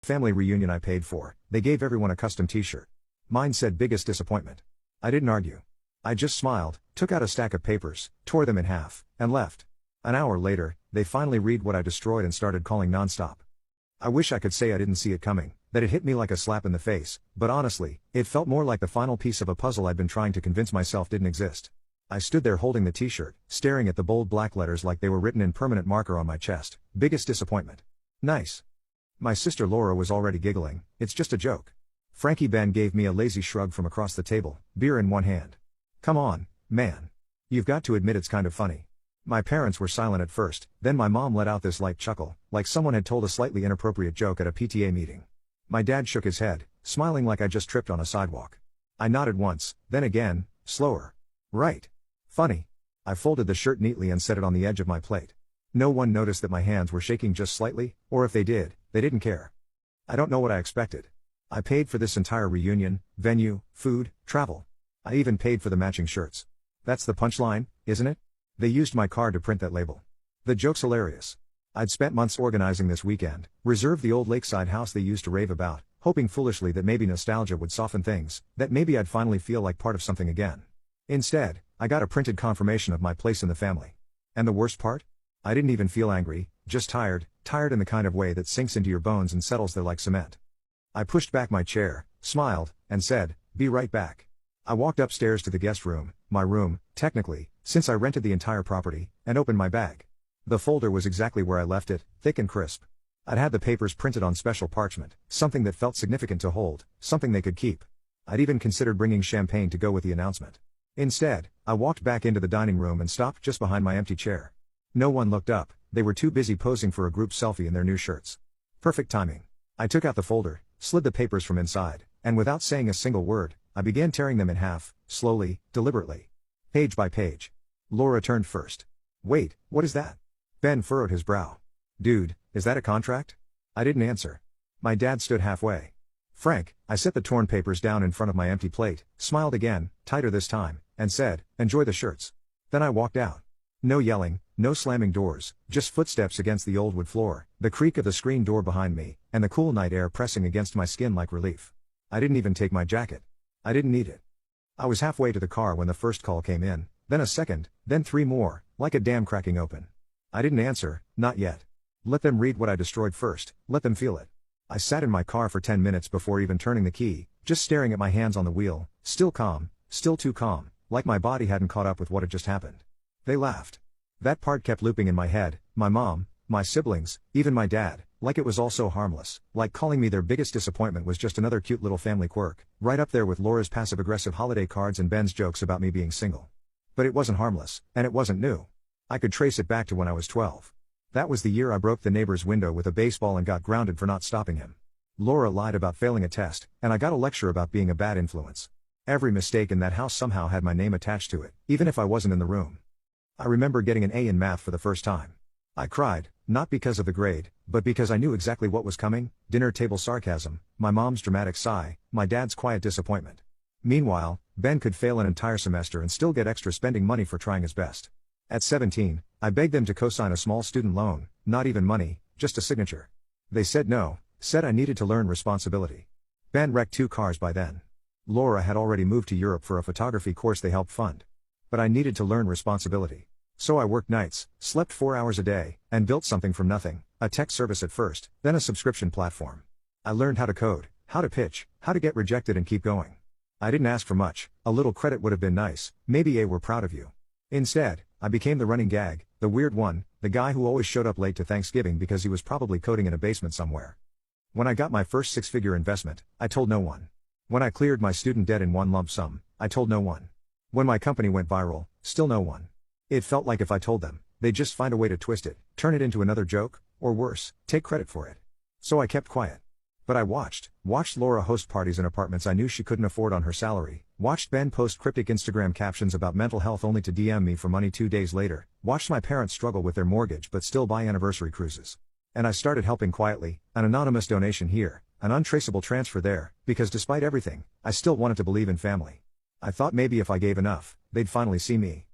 Family reunion I paid for, they gave everyone a custom t-shirt. Mine said biggest disappointment. I didn't argue. I just smiled, took out a stack of papers, tore them in half, and left. An hour later, they finally read what I destroyed and started calling nonstop. I wish I could say I didn't see it coming, that it hit me like a slap in the face, but honestly, it felt more like the final piece of a puzzle I'd been trying to convince myself didn't exist. I stood there holding the t-shirt, staring at the bold black letters like they were written in permanent marker on my chest. Biggest disappointment. Nice. My sister Laura was already giggling, it's just a joke. Frankie Ben gave me a lazy shrug from across the table, beer in one hand. Come on, man. You've got to admit it's kind of funny. My parents were silent at first, then my mom let out this light chuckle, like someone had told a slightly inappropriate joke at a PTA meeting. My dad shook his head, smiling like I just tripped on a sidewalk. I nodded once, then again, slower. Right. Funny. I folded the shirt neatly and set it on the edge of my plate. No one noticed that my hands were shaking just slightly, or if they did, they didn't care. I don't know what I expected. I paid for this entire reunion, venue, food, travel. I even paid for the matching shirts. That's the punchline, isn't it? They used my card to print that label. The joke's hilarious. I'd spent months organizing this weekend, reserved the old lakeside house they used to rave about, hoping foolishly that maybe nostalgia would soften things, that maybe I'd finally feel like part of something again. Instead, I got a printed confirmation of my place in the family. And the worst part? I didn't even feel angry, just tired in the kind of way that sinks into your bones and settles there like cement. I pushed back my chair, smiled, and said, "Be right back." I walked upstairs to the guest room, my room, technically, since I rented the entire property, and opened my bag. The folder was exactly where I left it, thick and crisp. I'd had the papers printed on special parchment, something that felt significant to hold, something they could keep. I'd even considered bringing champagne to go with the announcement. Instead, I walked back into the dining room and stopped just behind my empty chair. No one looked up, they were too busy posing for a group selfie in their new shirts. Perfect timing. I took out the folder, slid the papers from inside, and without saying a single word, I began tearing them in half, slowly, deliberately. Page by page. Laura turned first. "Wait, what is that?" Ben furrowed his brow. "Dude, is that a contract?" I didn't answer. My dad stood halfway. "Frank," I set the torn papers down in front of my empty plate, smiled again, tighter this time, and said, "Enjoy the shirts." Then I walked out. No yelling, no slamming doors, just footsteps against the old wood floor, the creak of the screen door behind me, and the cool night air pressing against my skin like relief. I didn't even take my jacket. I didn't need it. I was halfway to the car when the first call came in, then a second, then three more, like a dam cracking open. I didn't answer, not yet. Let them read what I destroyed first, let them feel it. I sat in my car for 10 minutes before even turning the key, just staring at my hands on the wheel, still calm, still too calm, like my body hadn't caught up with what had just happened. They laughed. That part kept looping in my head, my mom, my siblings, even my dad, like it was all so harmless, like calling me their biggest disappointment was just another cute little family quirk, right up there with Laura's passive-aggressive holiday cards and Ben's jokes about me being single. But it wasn't harmless, and it wasn't new. I could trace it back to when I was 12. That was the year I broke the neighbor's window with a baseball and got grounded for not stopping him. Laura lied about failing a test, and I got a lecture about being a bad influence. Every mistake in that house somehow had my name attached to it, even if I wasn't in the room. I remember getting an A in math for the first time. I cried, not because of the grade, but because I knew exactly what was coming: dinner table sarcasm, my mom's dramatic sigh, my dad's quiet disappointment. Meanwhile, Ben could fail an entire semester and still get extra spending money for trying his best. At 17, I begged them to co-sign a small student loan, not even money, just a signature. They said no, said I needed to learn responsibility. Ben wrecked 2 cars by then. Laura had already moved to Europe for a photography course they helped fund. But I needed to learn responsibility. So I worked nights, slept 4 hours a day, and built something from nothing, a tech service at first, then a subscription platform. I learned how to code, how to pitch, how to get rejected and keep going. I didn't ask for much, a little credit would have been nice, maybe we're proud of you. Instead, I became the running gag, the weird one, the guy who always showed up late to Thanksgiving because he was probably coding in a basement somewhere. When I got my first 6-figure investment, I told no one. When I cleared my student debt in one lump sum, I told no one. When my company went viral, still no one. It felt like if I told them, they'd just find a way to twist it, turn it into another joke, or worse, take credit for it. So I kept quiet. But I watched Laura host parties in apartments I knew she couldn't afford on her salary, watched Ben post cryptic Instagram captions about mental health only to DM me for money 2 days later, watched my parents struggle with their mortgage but still buy anniversary cruises. And I started helping quietly, an anonymous donation here, an untraceable transfer there, because despite everything, I still wanted to believe in family. I thought maybe if I gave enough, they'd finally see me.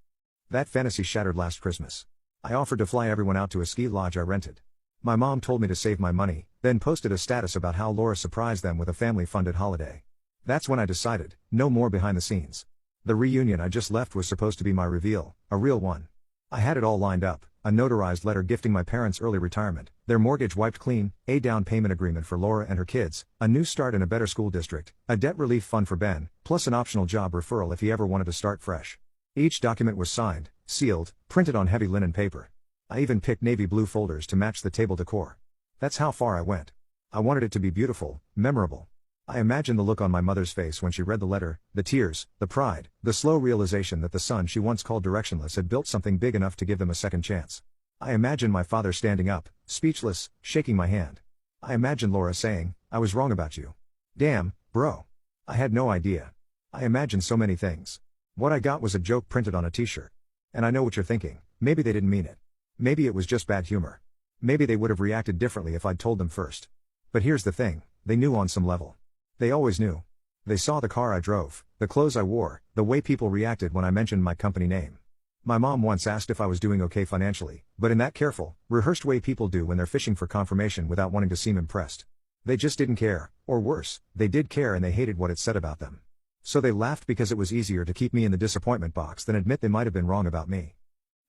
That fantasy shattered last Christmas. I offered to fly everyone out to a ski lodge I rented. My mom told me to save my money, then posted a status about how Laura surprised them with a family-funded holiday. That's when I decided, no more behind the scenes. The reunion I just left was supposed to be my reveal, a real one. I had it all lined up, a notarized letter gifting my parents early retirement, their mortgage wiped clean, a down payment agreement for Laura and her kids, a new start in a better school district, a debt relief fund for Ben, plus an optional job referral if he ever wanted to start fresh. Each document was signed, sealed, printed on heavy linen paper. I even picked navy blue folders to match the table decor. That's how far I went. I wanted it to be beautiful, memorable. I imagined the look on my mother's face when she read the letter, the tears, the pride, the slow realization that the son she once called directionless had built something big enough to give them a second chance. I imagined my father standing up, speechless, shaking my hand. I imagined Laura saying, "I was wrong about you. Damn, bro. I had no idea." I imagined so many things. What I got was a joke printed on a t-shirt. And I know what you're thinking, maybe they didn't mean it. Maybe it was just bad humor. Maybe they would have reacted differently if I'd told them first. But here's the thing, they knew on some level. They always knew. They saw the car I drove, the clothes I wore, the way people reacted when I mentioned my company name. My mom once asked if I was doing okay financially, but in that careful, rehearsed way people do when they're fishing for confirmation without wanting to seem impressed. They just didn't care, or worse, they did care and they hated what it said about them. So they laughed because it was easier to keep me in the disappointment box than admit they might have been wrong about me.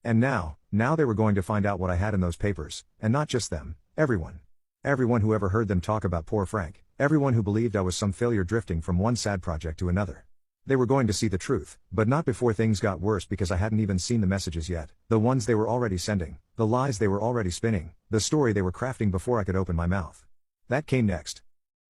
And now they were going to find out what I had in those papers, and not just them, everyone. Everyone who ever heard them talk about poor Frank, everyone who believed I was some failure drifting from one sad project to another. They were going to see the truth, but not before things got worse because I hadn't even seen the messages yet, the ones they were already sending, the lies they were already spinning, the story they were crafting before I could open my mouth. That came next.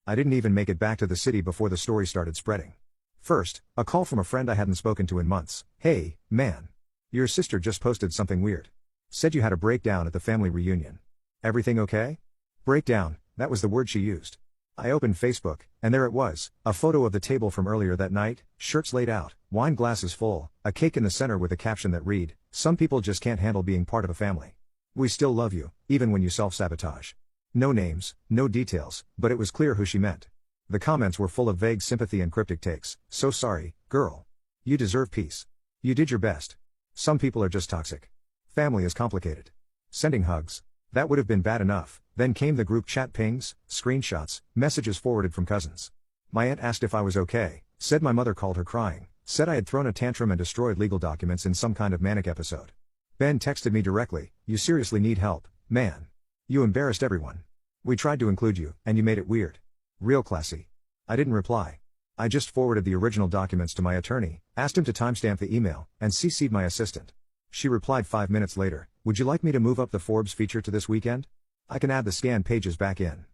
I didn't even make it back to the city before the story started spreading. First, a call from a friend I hadn't spoken to in months. "Hey, man. Your sister just posted something weird. Said you had a breakdown at the family reunion. Everything okay?" Breakdown, that was the word she used. I opened Facebook, and there it was, a photo of the table from earlier that night, shirts laid out, wine glasses full, a cake in the center with a caption that read, "Some people just can't handle being part of a family. We still love you, even when you self-sabotage." No names, no details, but it was clear who she meant. The comments were full of vague sympathy and cryptic takes. "So sorry, girl. You deserve peace. You did your best. Some people are just toxic. Family is complicated. Sending hugs." That would have been bad enough. Then came the group chat pings, screenshots, messages forwarded from cousins. My aunt asked if I was okay, said my mother called her crying, said I had thrown a tantrum and destroyed legal documents in some kind of manic episode. Ben texted me directly, "You seriously need help, man. You embarrassed everyone. We tried to include you, and you made it weird. Real classy." I didn't reply. I just forwarded the original documents to my attorney, asked him to timestamp the email, and CC'd my assistant. She replied 5 minutes later, "Would you like me to move up the Forbes feature to this weekend? I can add the scanned pages back in."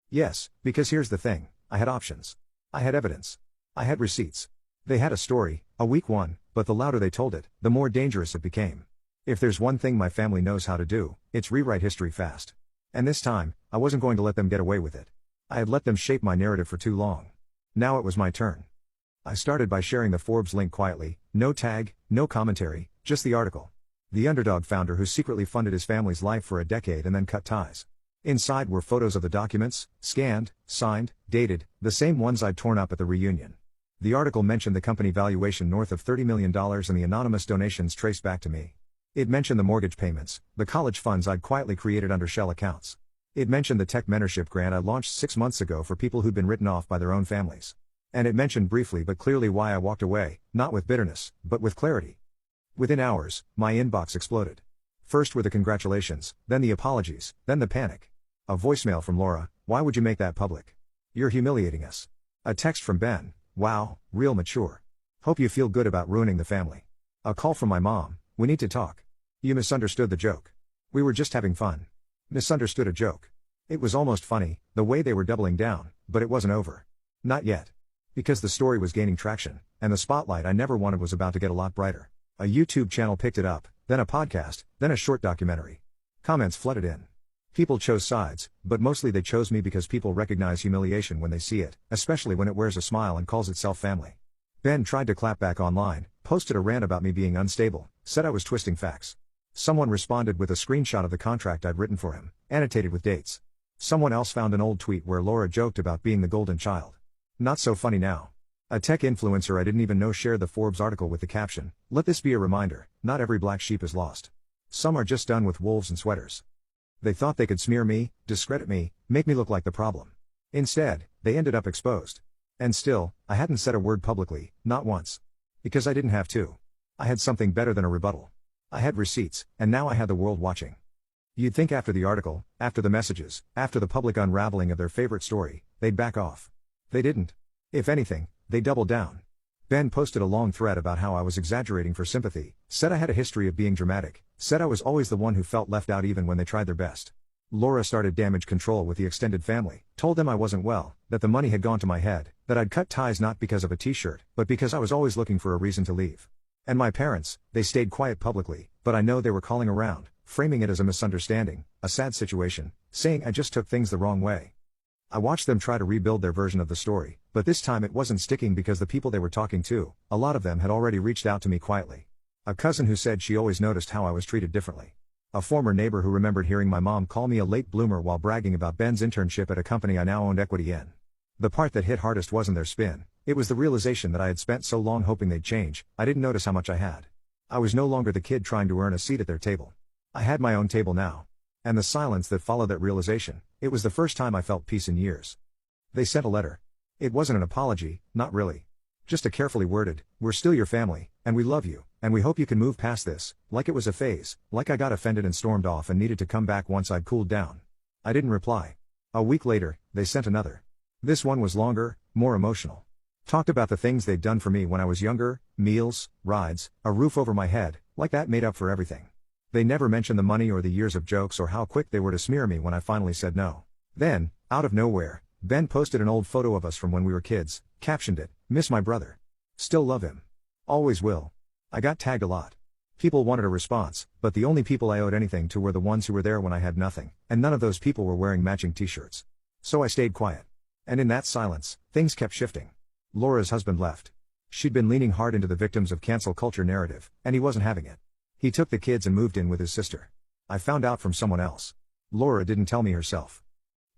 Yes, because here's the thing, I had options. I had evidence. I had receipts. They had a story, a weak one, but the louder they told it, the more dangerous it became. If there's one thing my family knows how to do, it's rewrite history fast. And this time, I wasn't going to let them get away with it. I had let them shape my narrative for too long. Now it was my turn. I started by sharing the Forbes link quietly, no tag, no commentary, just the article. The underdog founder who secretly funded his family's life for a decade and then cut ties. Inside were photos of the documents, scanned, signed, dated, the same ones I'd torn up at the reunion. The article mentioned the company valuation north of $30 million and the anonymous donations traced back to me. It mentioned the mortgage payments, the college funds I'd quietly created under shell accounts. It mentioned the tech mentorship grant I launched 6 months ago for people who'd been written off by their own families. And it mentioned briefly but clearly why I walked away, not with bitterness, but with clarity. Within hours, my inbox exploded. First were the congratulations, then the apologies, then the panic. A voicemail from Laura, "Why would you make that public? You're humiliating us." A text from Ben, "Wow, real mature. Hope you feel good about ruining the family." A call from my mom, "We need to talk. You misunderstood the joke. We were just having fun." Misunderstood a joke. It was almost funny, the way they were doubling down, but it wasn't over. Not yet. Because the story was gaining traction, and the spotlight I never wanted was about to get a lot brighter. A YouTube channel picked it up, then a podcast, then a short documentary. Comments flooded in. People chose sides, but mostly they chose me because people recognize humiliation when they see it, especially when it wears a smile and calls itself family. Ben tried to clap back online, posted a rant about me being unstable, said I was twisting facts. Someone responded with a screenshot of the contract I'd written for him, annotated with dates. Someone else found an old tweet where Laura joked about being the golden child. Not so funny now. A tech influencer I didn't even know shared the Forbes article with the caption, "Let this be a reminder, not every black sheep is lost. Some are just done with wolves and sweaters." They thought they could smear me, discredit me, make me look like the problem. Instead, they ended up exposed. And still, I hadn't said a word publicly, not once. Because I didn't have to. I had something better than a rebuttal. I had receipts, and now I had the world watching. You'd think after the article, after the messages, after the public unraveling of their favorite story, they'd back off. They didn't. If anything, they doubled down. Ben posted a long thread about how I was exaggerating for sympathy, said I had a history of being dramatic, said I was always the one who felt left out even when they tried their best. Laura started damage control with the extended family, told them I wasn't well, that the money had gone to my head, that I'd cut ties not because of a t-shirt, but because I was always looking for a reason to leave. And my parents, they stayed quiet publicly, but I know they were calling around, framing it as a misunderstanding, a sad situation, saying I just took things the wrong way. I watched them try to rebuild their version of the story, but this time it wasn't sticking because the people they were talking to, a lot of them had already reached out to me quietly. A cousin who said she always noticed how I was treated differently. A former neighbor who remembered hearing my mom call me a late bloomer while bragging about Ben's internship at a company I now owned equity in. The part that hit hardest wasn't their spin, it was the realization that I had spent so long hoping they'd change, I didn't notice how much I had. I was no longer the kid trying to earn a seat at their table. I had my own table now. And the silence that followed that realization, it was the first time I felt peace in years. They sent a letter. It wasn't an apology, not really. Just a carefully worded, "We're still your family, and we love you, and we hope you can move past this," like it was a phase, like I got offended and stormed off and needed to come back once I'd cooled down. I didn't reply. A week later, they sent another. This one was longer, more emotional. Talked about the things they'd done for me when I was younger, meals, rides, a roof over my head, like that made up for everything. They never mentioned the money or the years of jokes or how quick they were to smear me when I finally said no. Then, out of nowhere, Ben posted an old photo of us from when we were kids, captioned it, "Miss my brother. Still love him. Always will." I got tagged a lot. People wanted a response, but the only people I owed anything to were the ones who were there when I had nothing, and none of those people were wearing matching t-shirts. So I stayed quiet. And in that silence, things kept shifting. Laura's husband left. She'd been leaning hard into the victims of cancel culture narrative, and he wasn't having it. He took the kids and moved in with his sister. I found out from someone else. Laura didn't tell me herself.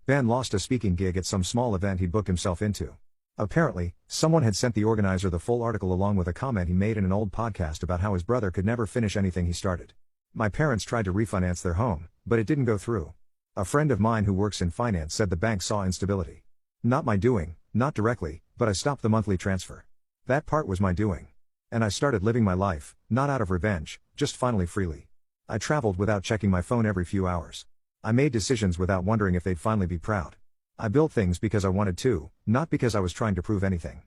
Ben lost a speaking gig at some small event he'd booked himself into. Apparently, someone had sent the organizer the full article along with a comment he made in an old podcast about how his brother could never finish anything he started. My parents tried to refinance their home, but it didn't go through. A friend of mine who works in finance said the bank saw instability. Not my doing, not directly, but I stopped the monthly transfer. That part was my doing. And I started living my life, not out of revenge, just finally freely. I traveled without checking my phone every few hours. I made decisions without wondering if they'd finally be proud. I built things because I wanted to, not because I was trying to prove anything.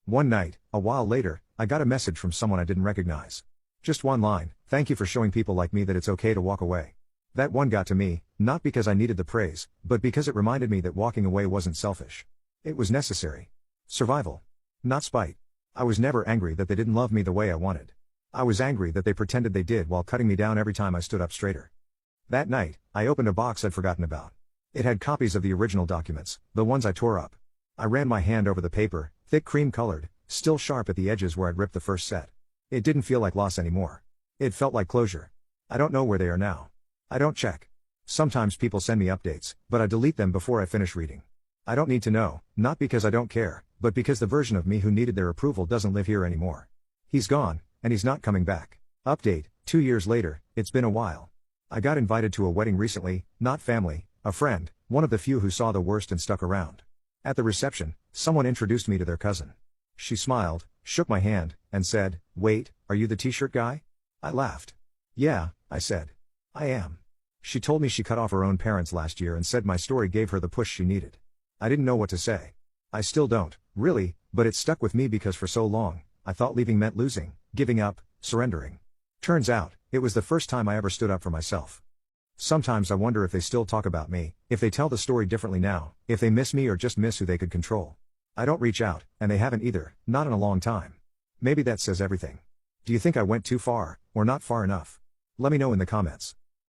One night, a while later, I got a message from someone I didn't recognize. Just one line, "Thank you for showing people like me that it's okay to walk away." That one got to me, not because I needed the praise, but because it reminded me that walking away wasn't selfish. It was necessary. Survival. Not spite. I was never angry that they didn't love me the way I wanted. I was angry that they pretended they did while cutting me down every time I stood up straighter. That night, I opened a box I'd forgotten about. It had copies of the original documents, the ones I tore up. I ran my hand over the paper, thick cream-colored, still sharp at the edges where I'd ripped the first set. It didn't feel like loss anymore. It felt like closure. I don't know where they are now. I don't check. Sometimes people send me updates, but I delete them before I finish reading. I don't need to know, not because I don't care, but because the version of me who needed their approval doesn't live here anymore. He's gone, and he's not coming back. Update, 2 years later, it's been a while. I got invited to a wedding recently, not family, a friend, one of the few who saw the worst and stuck around. At the reception, someone introduced me to their cousin. She smiled, shook my hand, and said, "Wait, are you the t-shirt guy?" I laughed. "Yeah," I said. "I am." She told me she cut off her own parents last year and said my story gave her the push she needed. I didn't know what to say. I still don't, really, but it stuck with me because for so long, I thought leaving meant losing, giving up, surrendering. Turns out, it was the first time I ever stood up for myself. Sometimes I wonder if they still talk about me, if they tell the story differently now, if they miss me or just miss who they could control. I don't reach out, and they haven't either, not in a long time. Maybe that says everything. Do you think I went too far, or not far enough? Let me know in the comments.